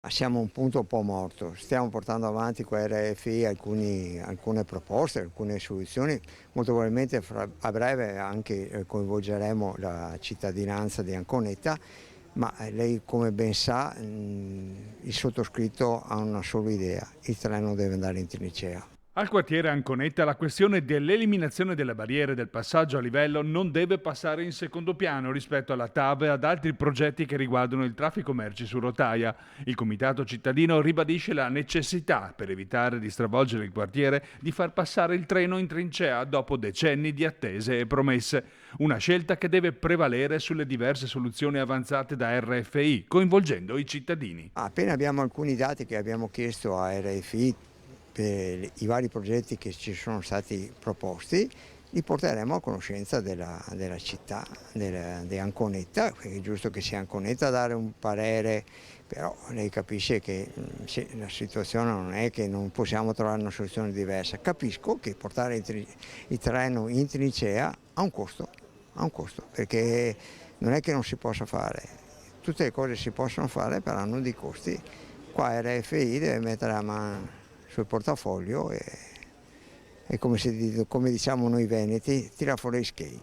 Siamo a un punto un po' morto, stiamo portando avanti con RFI alcune proposte, alcune soluzioni, molto probabilmente a breve anche coinvolgeremo la cittadinanza di Anconetta, ma lei come ben sa il sottoscritto ha una sola idea: il treno deve andare in trincea. Al quartiere Anconetta la questione dell'eliminazione delle barriere del passaggio a livello non deve passare in secondo piano rispetto alla TAV e ad altri progetti che riguardano il traffico merci su rotaia. Il comitato cittadino ribadisce la necessità, per evitare di stravolgere il quartiere, di far passare il treno in trincea dopo decenni di attese e promesse. Una scelta che deve prevalere sulle diverse soluzioni avanzate da RFI, coinvolgendo i cittadini. Appena abbiamo alcuni dati che abbiamo chiesto a RFI per i vari progetti che ci sono stati proposti, li porteremo a conoscenza della città di Anconetta, perché è giusto che sia Anconetta a dare un parere, però lei capisce che la situazione non è che non possiamo trovare una soluzione diversa. Capisco che portare il treno in trincea ha un costo, perché non è che non si possa fare, tutte le cose si possono fare però hanno dei costi. Qua RFI deve mettere la mano sul portafoglio e come diciamo noi veneti, tira fuori i schegni.